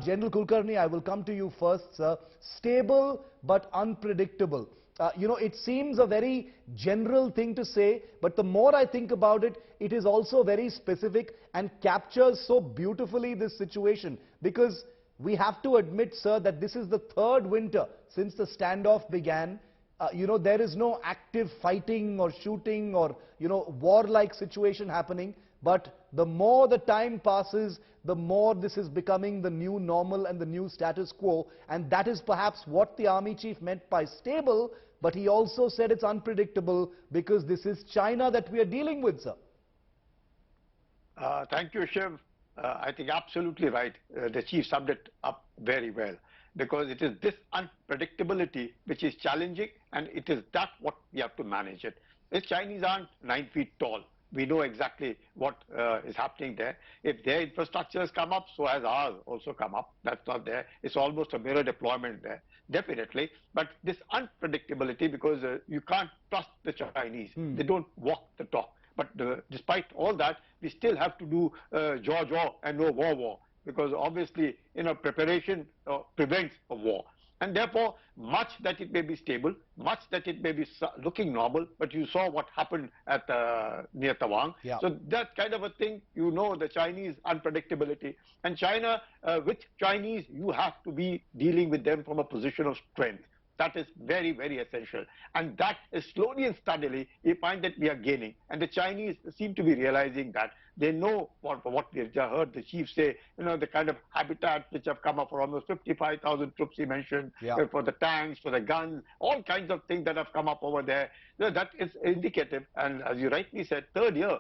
General Kulkarni, I will come to you first, sir. Stable but unpredictable. It seems a very general thing to say, but the more I think about it, it is also very specific and captures so beautifully this situation. Because we have to admit, sir, that this is the third winter since the standoff began. There is no active fighting or shooting or, war-like situation happening. But the more the time passes, the more this is becoming the new normal and the new status quo. And that is perhaps what the army chief meant by stable, but he also said it's unpredictable because this is China that we are dealing with, sir. Thank you, Shiv. I think absolutely right. The chief summed it up very well, because it is this unpredictability which is challenging, and it is that what we have to manage it. The Chinese aren't 9 feet tall. We know exactly what is happening there. If their infrastructures come up, so has ours also come up. That's not there. It's almost a mirror deployment there, definitely. But this unpredictability, because you can't trust the Chinese. They don't walk the talk. But despite all that, we still have to do jaw and no war, because obviously, preparation prevents a war. And therefore, much that it may be stable, much that it may be looking normal, but you saw what happened at near Tawang. Yeah. So that kind of a thing, the Chinese unpredictability. And China, with Chinese, you have to be dealing with them from a position of strength. That is very, very essential. And that is slowly and steadily, we find that we are gaining. And the Chinese seem to be realizing that. They know what we have heard the chief say, the kind of habitats which have come up for almost 55,000 troops he mentioned, for the tanks, for the guns, all kinds of things that have come up over there. That is indicative. And as you rightly said, the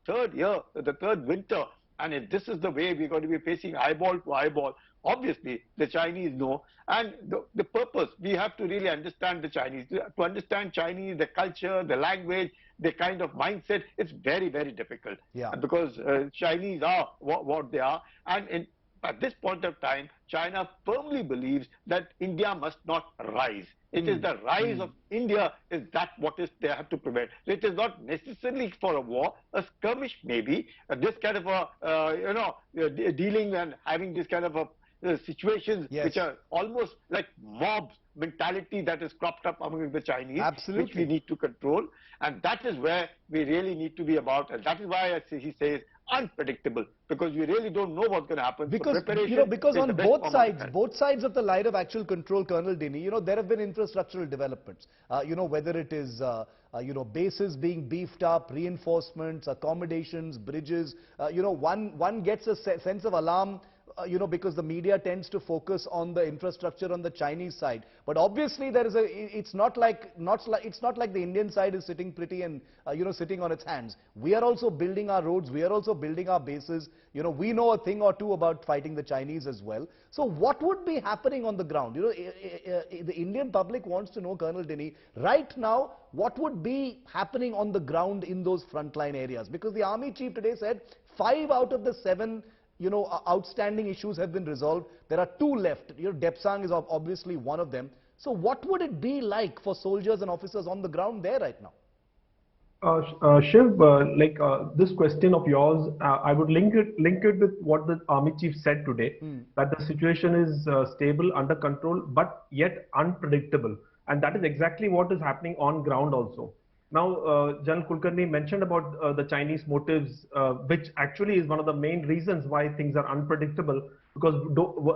third winter. And if this is the way we're going to be facing eyeball to eyeball, obviously the Chinese know. And the purpose, we have to really understand the Chinese. To understand Chinese, the culture, the language, the kind of mindset, it's very, very difficult. Yeah. Because Chinese are what they are. And at this point of time, China firmly believes that India must not rise. It is the rise of India is that what is they have to prevent. So it is not necessarily for a war, a skirmish maybe, this kind of a, dealing and having this kind of a situations which are almost like mobs mentality that is cropped up among the Chinese, which we need to control. And that is where we really need to be about. And that is why he says unpredictable, because you really don't know what's going to happen. Because, because on both sides of the line of actual control, Colonel Dinny, there have been infrastructural developments. Whether it is, bases being beefed up, reinforcements, accommodations, bridges. One gets a sense of alarm. Because the media tends to focus on the infrastructure on the Chinese side, but obviously there is it's not like the Indian side is sitting pretty and sitting on its hands. We are also building our roads, we are also building our bases. We know a thing or two about fighting the Chinese as well. So what would be happening on the ground? The Indian public wants to know, Colonel Dinny, right now, what would be happening on the ground in those frontline areas? Because the army chief today said 5 out of the 7 outstanding issues have been resolved. There are 2 left. Depsang is obviously one of them. So what would it be like for soldiers and officers on the ground there right now? Shiv, this question of yours, I would link it with what the army chief said today, that the situation is stable, under control, but yet unpredictable. And that is exactly what is happening on ground also. Now, General Kulkarni mentioned about the Chinese motives, which actually is one of the main reasons why things are unpredictable, because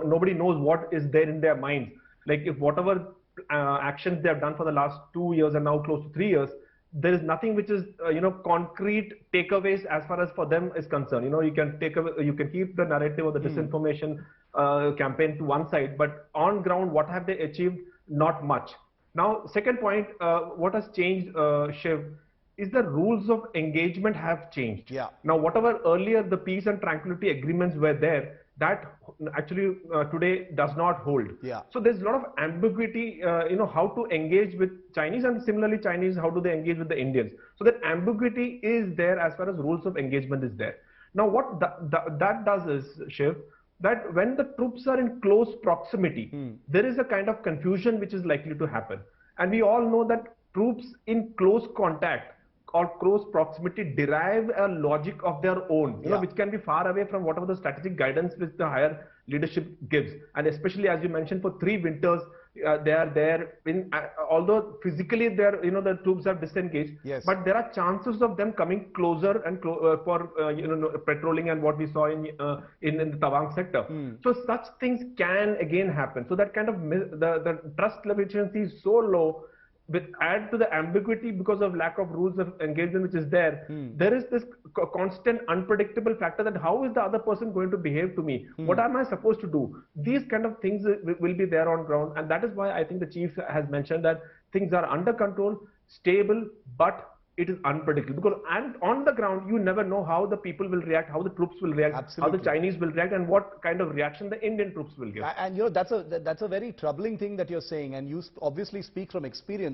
nobody knows what is there in their minds. Like if whatever actions they have done for the last 2 years and now close to 3 years, there is nothing which is concrete takeaways as far as for them is concerned. You can keep the narrative of the disinformation campaign to one side, but on ground, what have they achieved? Not much. Now, second point, what has changed, Shiv, is the rules of engagement have changed. Yeah. Now, whatever earlier the peace and tranquility agreements were there, that actually today does not hold. Yeah. So there's a lot of ambiguity, how to engage with Chinese, and similarly Chinese, how do they engage with the Indians? So that ambiguity is there as far as rules of engagement is there. Now, what that does is, Shiv, that when the troops are in close proximity, there is a kind of confusion which is likely to happen. And we all know that troops in close contact or close proximity derive a logic of their own, you know, Yeah. which can be far away from whatever the strategic guidance which the higher leadership gives. And especially, as you mentioned, for 3 winters, they are there in, although physically they're, you know, the troops are disengaged, Yes. but there are chances of them coming closer and for you know, patrolling, and what we saw in the Tawang sector. So such things can again happen. So that kind of the trust level is so low, with add to the ambiguity because of lack of rules of engagement which is there. There is this constant unpredictable factor that how is the other person going to behave to me? What am I supposed to do? These kind of things will be there on ground, and that is why I think the chief has mentioned that things are under control, stable, but it is unpredictable, because and on the ground you never know how the people will react, how the troops will react, Absolutely. how the Chinese will react, and what kind of reaction the Indian troops will give. And you know, that's a very troubling thing that you're saying, and you obviously speak from experience.